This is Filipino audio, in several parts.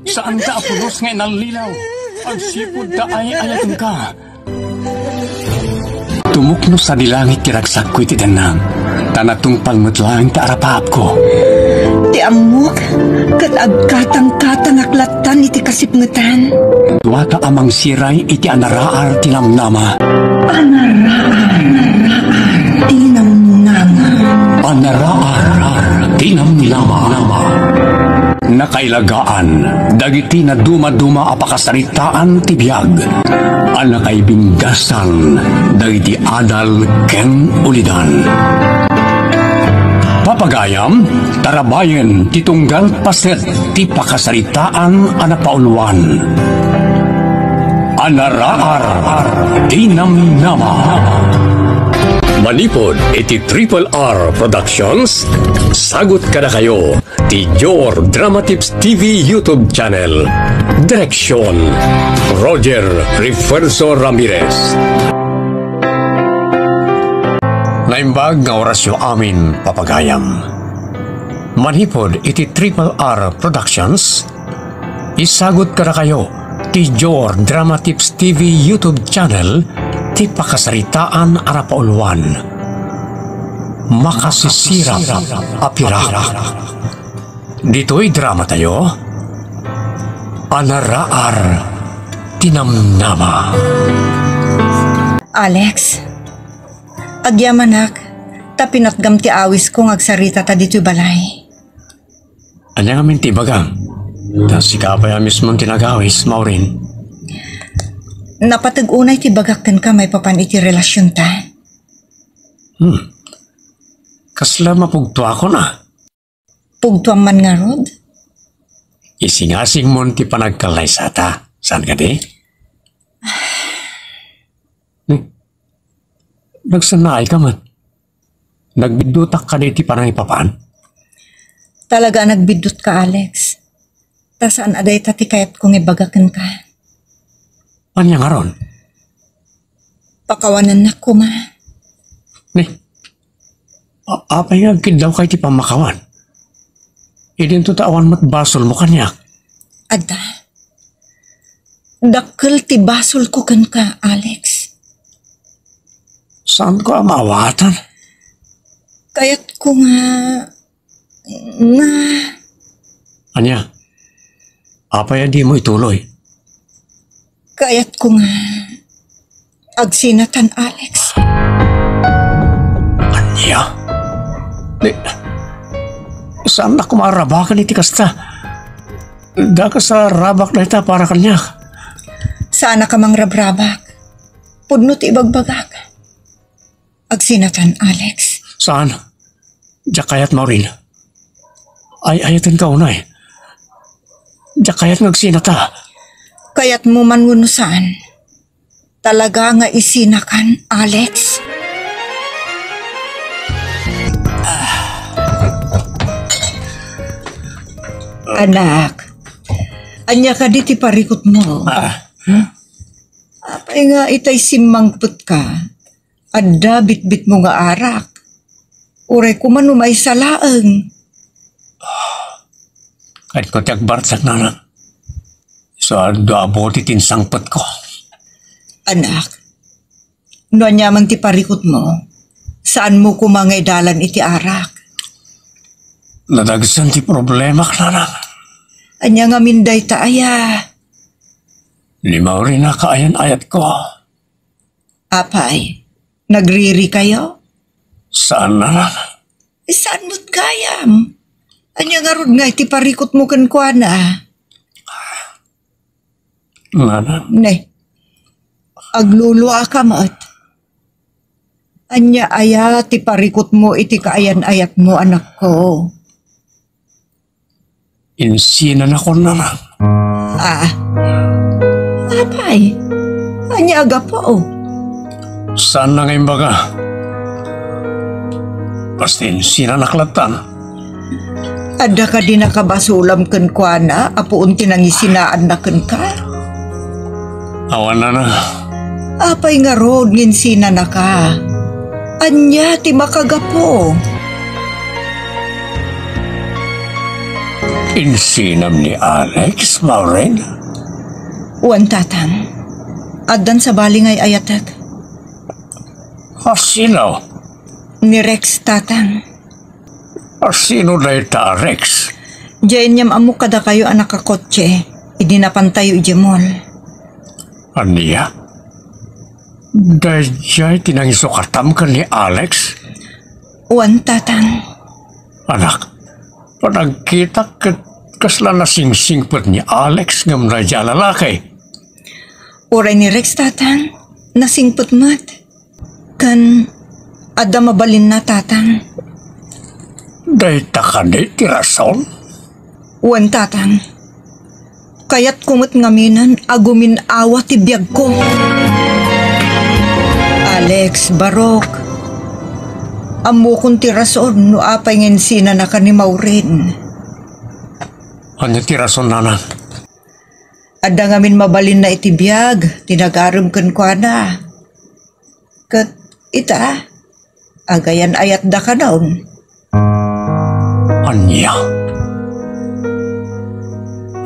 Saan ka apulos nga inalilaw? Ang sipod da ay ayatun ka. Tumukno sa dilangit kiragsak ko'y titanang. Tanatong palmutlang ta arapap ko. Ti amok, kat agkatang-katang aklatan iti kasipngetan. Duwata amang siray iti anaraar tinamnama. Anaraar tinamnama. Anaraar tinamnama. Nakailagaan, dagiti na duma-duma apakasaritaan tibiyag. Anakay binggasan, dagiti adal ken ulidan. Papagayam, tarabayen, titunggal paset, ti pakasaritaan anapauluan. Anaraar, tinamnama. Manipod, iti Triple R Productions, sagot ka na kayo, ti Your Drama Tips TV YouTube channel. Direksyon, Roger Refuerzo Ramirez. Naimbag nga orasyo amin, papagayam. Manipod, iti Triple R Productions, isagot ka na kayo, ti Your Drama Tips TV YouTube channel, ti pakasaritaan arapauluan. Makasisira apira. Dito'y drama tayo. Anaraar tinamnama. Alex, agyamanak, tapinatgam ti awis kong agsarita ta dito'y balay. Anya nga minti bagang? Ta sikapaya mismong tinagawis, Maureen. Napatag-unay ti bagakten ka may papan iti relasyon ta. Kasla mapugtua ko na. Pugtuam man nga rod? Isingasing mo ti panagkalay sa ta. Saan ka di? Nagsanay ka man. Nagbidutak ka di ti panangipapaan. Talaga nagbidot ka, Alex. Ta saan aday tati kayat kong ibagakan ka? Anya nga ron? Pakawanan na ko, ma. Apay nga kindaw kay ti pamakawan. Idin to tawan mo't basol mo kanyak. Ada. Dakkel ti basol ko kan ka, Alex. Saan ko amawatan? Kayat ko nga... Anya? Apay di mo ituloy? Kayat ko nga... agsinatan, Alex. Anya? Saan na kumarabakan iti kasta? Da ka sa rabak na ita para kanyak. Sana ka mang rabrabak. Pudno ti ibagbagak. Agsinatan, Alex. Saan? Diyak kayat Maureen. Ayatan ka unay. Diyak kayat ngagsinata. Kayat mo man saan. Talaga nga isinakan, Alex. Anak, anya ka di ti parikot mo. Apay nga itay simangput ka. Adda bitbit mo nga arak. Uray ko man umay salaang. Kahit ko tiyagbartsak na na. So, abo ti tinsangput ko. Anak, no anyaman ti parikot mo, saan mo kumangay dalan iti arak? Nadagsan ti problema ka na. Anya nga minday taaya. Limaw rin na kaayan-ayat ko. Apay, nagriri kayo? Saan na? Saan mo't kayam? Anya nga rod nga iti parikot mo kan kwa na? Nana? Ne, agluluwa ka mat. Anya aya ti parikot mo iti kaayan-ayat mo, anak ko. Insinan ako na. Apay, anya aga po. Saan na ngayon baga? Basta insinan naklatan. Ada ka din nakabasulam kan kwa na, apuun tinangisinaan na kan ka. Awan na. Apay nga rod nginsina na ka. Anya ti makagapo. Insinam ni Alex, Maureen? Uwan tatang. Addan sa balingay ayatag. Sino? Ni Rex tatang. Sino na ita, Rex? Diyan niyam amok kada kayo anak kakotse. Idinapantayo ijemol. Aniya? Dahil diya'y tinangisukatam ka ni Alex? Uwan tatang. Anak, panagkita kasla na sing-singpot ni Alex ngam na dya lalaki. Uray ni Rex tatang. Nasingput mat. Kan ada mabalin na tatang. Dahil takanay tirason? Uwan tatang. Kaya't kumot ngaminan agumin awa ti biyag ko. Alex, Barok. Amo kong tirason no apay ngensina na ka ni Maureen. Ano tirason nanan? Ada ngamin mabalin na itibiyag, tinagaram kan kwa na. Kat ita, agayan ayat da ka naon. Anya?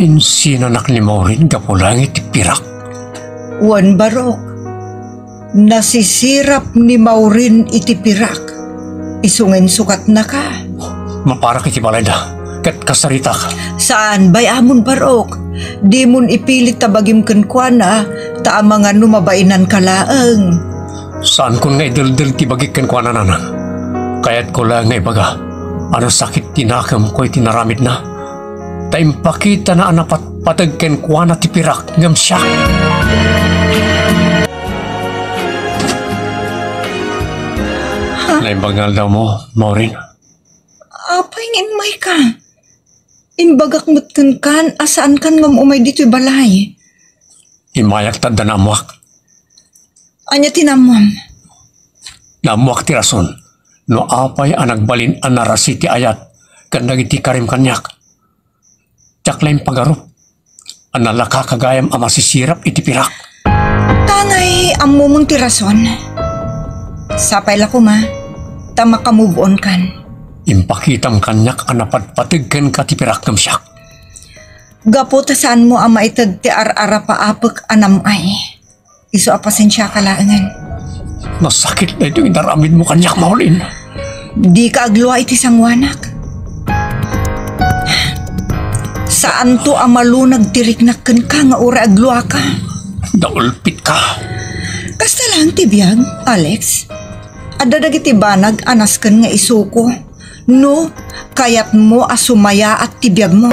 Insinanak ni Maureen kapulang itipirak. Wan Barok, nasisirap ni Maureen itipirak. Isungin sukat na ka. Maparak iti balay da, kat kasarita ka. Saan bay amon Barok? Di mun ipilit tabagim ken kuana, ta mga numabainan kalaeng. Saan ko nga idildil ti bagikan ko anananan? Kaya't ko lang nga ibaga, ano sakit tinakam ko'y tinaramid na. Taimpakita na anapat patagken ko na ti pirak ngam siya. Naimbangal daw mo, Maureen. Apay ngin may ka. Imbagak mutken kan, asaan kan ngam umay dito'y balay. Imayak tanda na amuak. Anya tinamam. Namuak ti rason, no apay anagbalin anarasi ti ayat, kan nagiti karim kanyak. Tsaklaim pagarup, analaka kagayam amasisirap iti pirak. Tangay amumon ti rason. Sapay la ko ma, tama ka move on kan. Impakitam kanyak anapadpatigken ka ti pirak ngam siya. Gapo ta saan mo ama itag ti ar-ara paapek anam ay. Iso apasensya ka laangan. Nasakit na ito inaramid mo kanyak, Maureen. Di ka agluwa iti sangwanak. Saan to amalunag tiriknakken ka nga ura agluwa ka? Daulpit ka. Kasta lang tibiyag, Alex. Ada dagiti banag anasken nga isuko. No, kayat mo asumaya at tibiyag mo.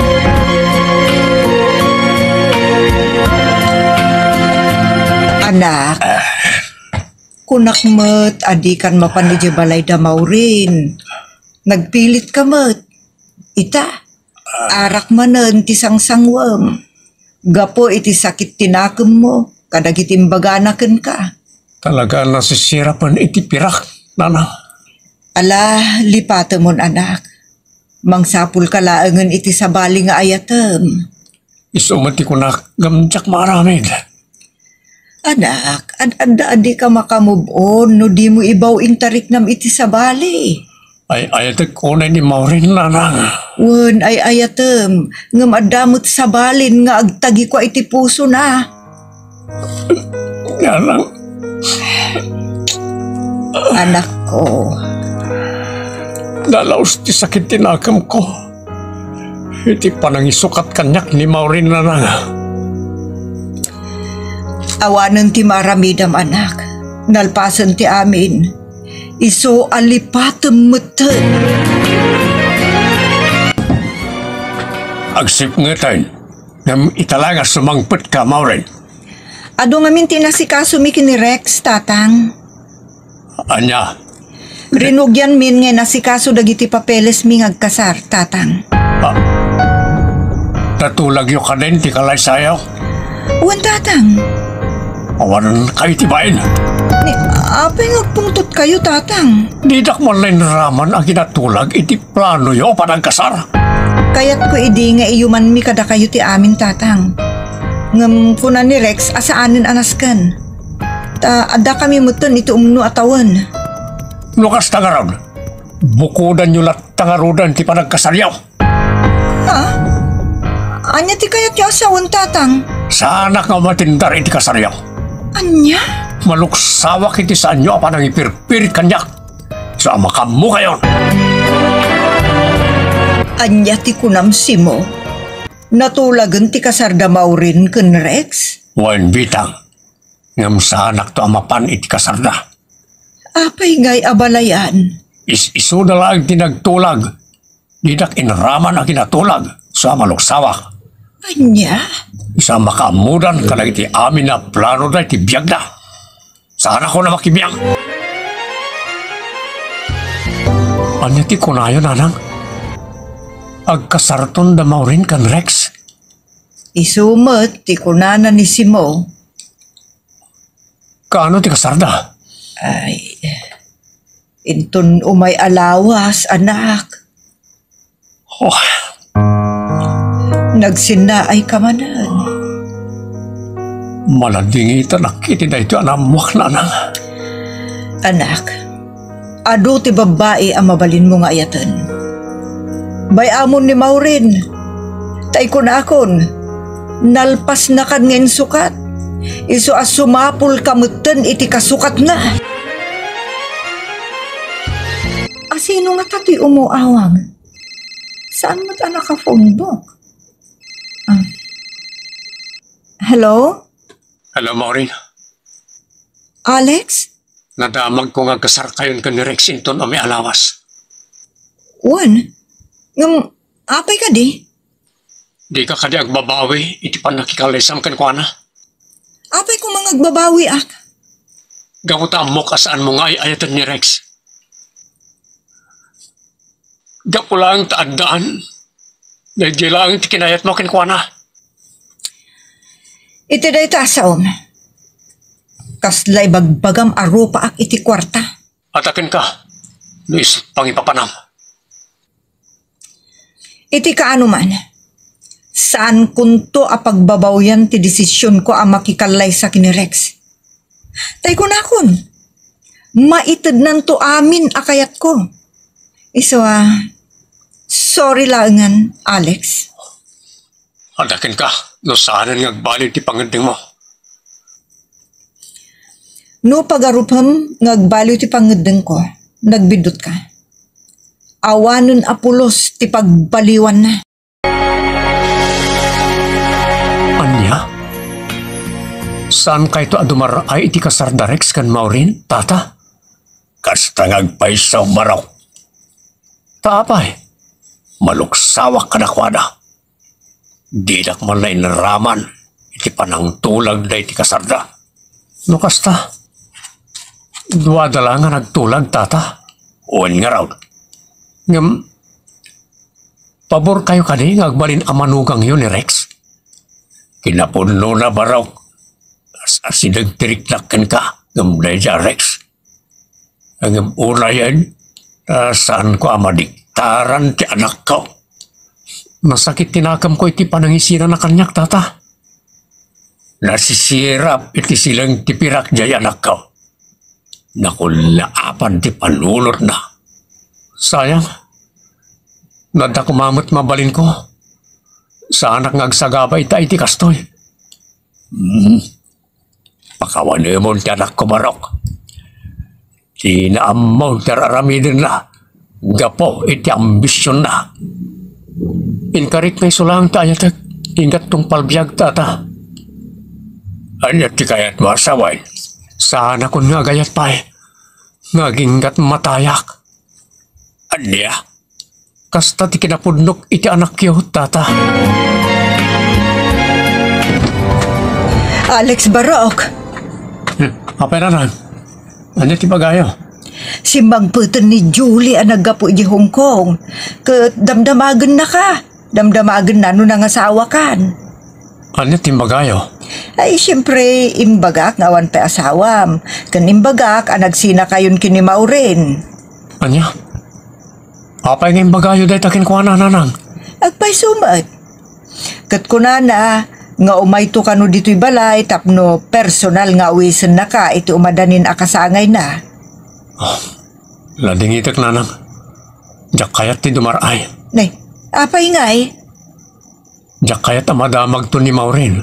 Anak, kunak met, adi kan mapanidya balay da Maureen. Nagpilit ka met. Ita, arak manen ti sangsangwam. Gapo iti sakit tinakem mo, kadagiti imbaganaken ka. Talaga nasisirapan iti pirak, nana. Ala, lipata mon anak. Mangsapul ka laangan iti sabali nga ayatem. Isumati ko na gamjak maramid. Anak, adi ka makamove on no di mo ibaw intarik nam iti sabali. Ay ayatag ko na ni Maureen, nana. Wen ay ayatem, ngam adamot sabalin nga agtagi ko iti puso na. Nga lang. Anak ko, Dalaos ti sakit tinakam ko. Iti panangisukat kanyak ni Maureen, nana. awanan ti maramidam anak. Nalpasan ti amin. Iso alipatem meten. Agsip ngeten, ngam italaga sumangpet ka, Maureen. Ado ngamin tinasikaso mi kini Rex, tatang. Anya, Rinugyan min nga nasikaso dagiti papeles mi ngagkasar, tatang. natulag yung kanin ti kalay sayaw. Uwan, tatang. Awan kayo tibain. Ni, apay ngagpungtot kayo, tatang. Di dakman na naraman ang ginatulag iti plano yo panagkasar. Kaya't ko idi nga iyuman mi kada kayo ti amin, tatang. Ngam kunan ni Rex asaanin anaskan. Ta adda kami muton iti umno atawan. Lukas tangaron, bukudan nyo lat tangarudan ti panagkasaryaw. Ha? Anya ti kayat yung asawan tatang? Sa anak nga matindar iti kasaryaw. Anya? Maluksawak iti sa anyo apa nang ipirpirit kanyak. Sa makamu kayon. Anya ti kunam si mo? Natulagan ti kasardamaw rin ken Rex? Wan bitang. Ngam sa anak to amapan iti kasarda. Apay ngay abalayan? Isu na lang tinagtulag. Didak inraman ang kinatulag sa maluksawak. Anya? Sa makamudan ka na iti amin na plano na iti biyag na. Sana ko na makibiyang. Anya ti kunayo nanang? Agkasarton da maurin kan Rex. Isumet ti kunana ni Simo. Kaano ti kasarda? Ay, inton umay alawas, anak. Oh, Nagsina ay kamanan. maladingi tanakiti na ito anamuak nanang. Anak, ado ti babae ang mabalin mo nga ayatan. Bayamon ni Maureen, tay kun akon, nalpas na kan ngayon sukat. Iso as sumapul kamutan iti kasukat na. Asino nga tati umuawang? Saan mo't anak ka phone book? Hello? Hello, Maureen. Alex? Nadamag ko nga kasar kayon ka ni Rexington o may alawas. Wan? Apay ka di? Di ka kadi agbabawi, iti pa nakikalisam kan kwa na. Apay ko mga agbabawi ak? Gamutaan mo kasaan mo nga ay ayatan ni Rex. Gapo lang taandaan. Dahil lang iti kinayat mo kan kwa na. Iti day tasaom. Kaslay bagbagam arupa ak iti kwarta. Atakin ka, Luis, pangipapanam. Iti kaano man, saan kunto a pagbabawyan ti desisyon ko a makikalay sa kini Rex? Tay kunakon, maitid nanto amin akayat ko. Iso sorry langan, Alex. Atakin ka, no saanan ngagbalid ti panganding mo. No pagarupam ngagbaliw ti pangedeng ko, nagbidot ka. Awanon apulos ti pagbaliwan na. Anya? Saan ka ito adumar ay iti kasarda Rex kan Maureen, tata? Kasta ngagpaisaw baraw. Taapay, maluksawak ka na kwada. Didak man na inaraman, iti panang tulag na iti kasarda. No kasta, duwada lang nga nagtulag, tata. Uwan nga raw. Ngam, pabor kayo kani ngagbalin amanugang yun ni Rex. Kinapuno na baraw. Sinagtiriknakan ka, ngam na siya Rex. Ngam una yan, saan ko amadiktaran ti anak ko. Masakit tinakam ko iti panangisira na kanyak, tata. Nasisirap iti silang tipirak jay anak ko. Nakulaapan ti panulot na. Sayang, nada kumamot mabalin ko. Sa anak ngagsagabay ta iti kastoy. Pakawanimon ti anak ko marok. Tinaamaw ti aramidin na. Gapo iti ambisyon na. Inkarit na isulang tayatek. Ingat tong palbiyag tata. Anyat ti kayat masaway. Sana kun nga gayat pa'y. Ngaginggat matayak. Anya? Kasta ti kinapudnok iti anak yo, tata. Alex Barok, Apay na lang. Anya ti pagayo? simbang putan ni Julie ang naggapo di Hong Kong. Damdamagan na ka. Damdamagan na no nangasawa kan. Anya ti pagayo? Ay, siyempre, imbagak nga awan pa asawam. Kan imbagak, ang nagsina kayon kini Maureen. Anya? Apay nga pagayo dahi takin ko nanang. Agpay sumat. Kat ko na nga umayto ka no dito'y balay, tapno personal nga uwisan na ka, iti umadanin akasangay na. Ladingitek nanang. Diyak kayat ti dumaray. Nay, apay nga eh. Diyak kaya't amadamag to ni Maureen.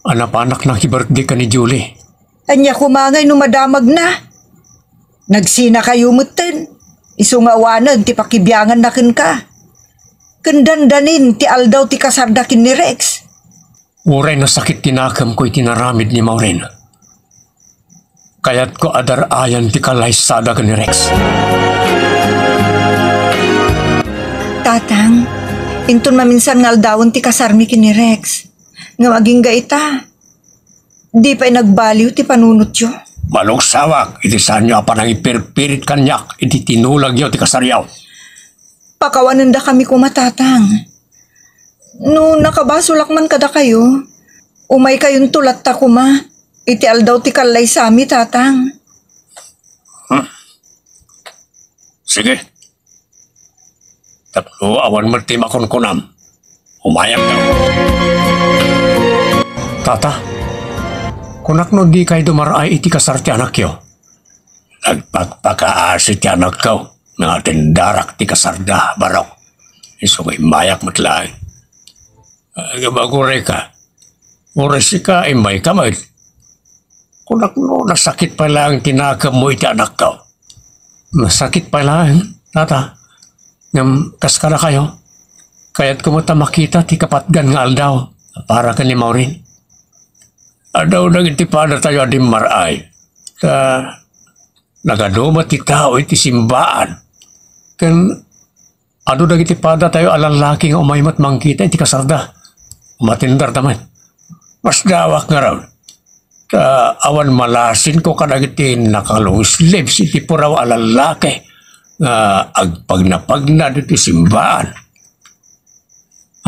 Anapanak na ki-birthday ka ni Julie. Anya kumangay no madamag na. Nagsina kayo mutin. Isungawanan ti pakibiyangan na kin ka. Kandandanin ti aldaw ti kasardakin ni Rex. Uray na sakit tinakam ko itinaramid ni Maureen. Kaya't ko adarayan ti kalaysada ka ni Rex. Tatang, inton maminsan nga aldawon ti kasarmi kin ni Rex. Nga maging gaita. Di pa'y nagbaliw ti panunot yo. Malugsawak, iti saan nyo pa nang ipirpirit kanyak, iti tinulag yo ti kasaryaw. Pakawanan da kami kumatatang. No nakabasulak man kada kayo, umay kayong tulat ta kuma, iti aldaw ti kalay sami tatang. Sige. Tapno awan mo ti makunkunam. Umayag ka. Tata, kunak no di kay dumaray iti kasar ti anak yo. Nagpagpakaasi ti anak ko. Nga tindarak ti kasarda, barok. Iso may mayak matlaay. Gabagure ka. Uresi ka, may kamay. Kunak no, nasakit pa lang tinakam mo iti anak ko. Nasakit pa lang, tata. Ngam kaskara kayo. Kaya't kumuta makita ti kapatgan nga aldaw. Para ka ni Maureen. Adaw nang itipada tayo adim maray. Nagaduma ti tao iti simbaan. Kan ado dagiti pada tayo alalaki nga umaymat mangkita iti kasarda. Matindar taman. Mas dawak nga raw. Awan malasin ko kadagiti nakalong slaves iti puraw alalaki nga agpagnapagna dito simbaan.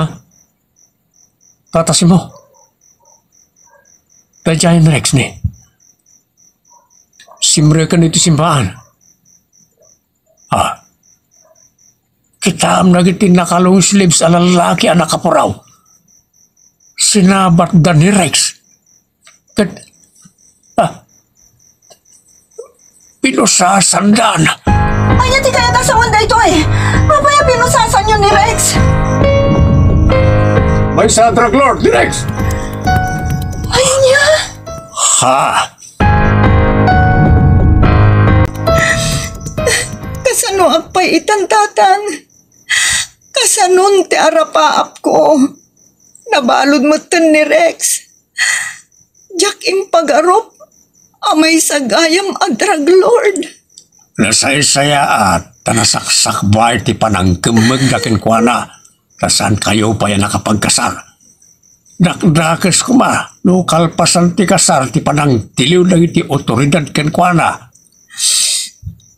Ha? Tatasi mo. Tajayan Rex ni. Simre ka dito simbaan. Ah. Kita am nagitin nakalong slaves alalaki anak kapuraw. Sinabat da ni Rex. Pinusasandan. Anya ti kaya kasawan da ito eh. Mapaya pinusasan yun ni Rex. May sa drug lord ni Rex. Anya? Ha? Kasano apay itan tatang? Kasanon ti arapaap ko. Nabalod mo ten ni Rex. Jak impag-arop. Amay sagayam a drug lord. Nasaysaya at tanasaksak ba ti panangkemeg dakin kuana. Tasan kayo pa yan nakapagkasar. Dakdakes ko ma. No kalpasan ti kasar ti panang tiliw lang iti otoridad ken kuana.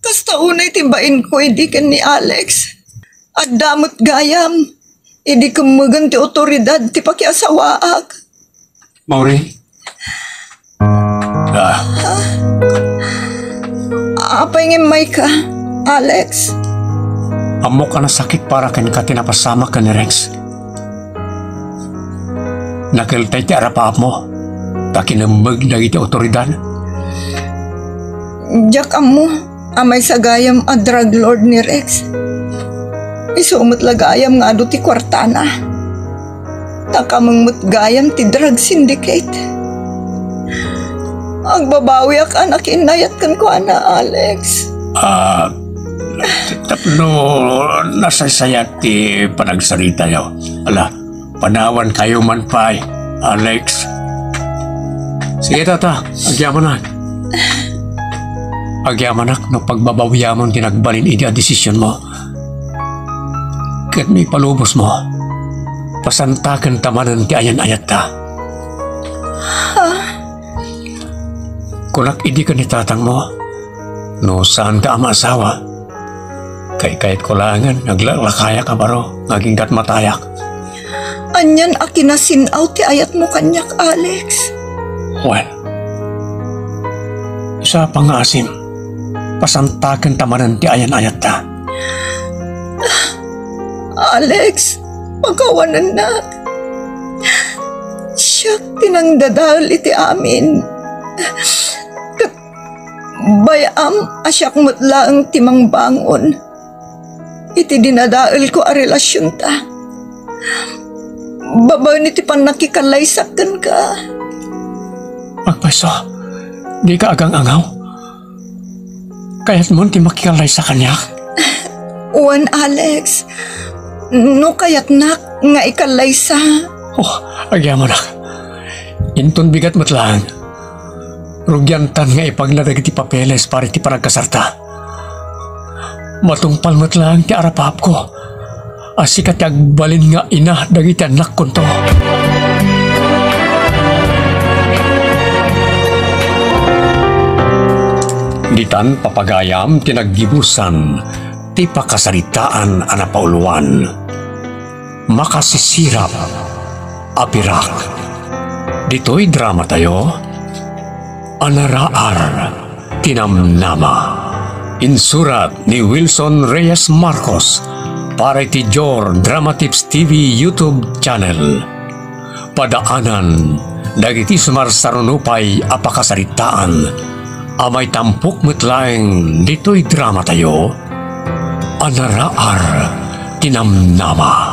Kasta unay timbain ko idi ken ni Alex. At damot gayam. Idi kumugan ti otoridad ti pakiasawaak. Maureen? Apay ngimay ka, Alex. Amo ka na sakit para ken ka tinapasama ka ni Rex. Nakiltay ti arapaap mo. Takinamag na iti otoridad. Jak amo, amay sagayam a drug lord ni Rex. Isumot lagayam nga ado ti kwartana. Takamangmut gayam ti drug syndicate. Agbabawi ak anak inayat kan ko ana, Alex. Tapno nasaysayat ti panagsarita yaw. Ala, panawan kayo man pa, Alex. Sige tata, agyaman na. Agyaman ak no pagbabawiyamon tinagbalin iti a desisyon mo. Kat may palubos mo. Pasantakan tamanan ti ayan ayat ta. Kunak idi ka ni tatang mo. No saan ka ama asawa. Kay kahit kulangan, naglalakaya ka baro. Naging kat matayak. Anyan akinasinaw ti ayat mo kanyak, Alex. Well, sa pangasim, pasantakan tamanan ti ayan ayat ta. Alex, pagkawanan na. Siyak tinangdadal iti amin. Bayam asyak mutlaang timang bangon. Iti dinadaal ko a relasyon ta. babaw ni ti pan nakikalaysakan ka. Magpwesto, di ka agang angaw. Kaya't mo ti makikalay sa kanya. Uwan, Alex. No kayat nak nga ikalaysa. Oh, agya mo na. Inton bigat mo't lang. Rugyantan nga ipagladag ti papeles para ti panagkasarta. Matungpal mo't lang ti arapap ko. Asikat ti agbalin nga ina dagiti anak ko to. Ditan papagayam tinaggibusan ti pakasaritaan ana pauluan. Makasisirap apirak. Dito'y drama tayo. Anaraar tinamnama. Insurat ni Wilson Reyes Marcos para ti Jor Drama Tips TV YouTube channel. Padaanan dagiti sumarsarunupay apakasaritaan. Amay tampok metlaeng dito'y drama tayo. Anaraar tinamnama.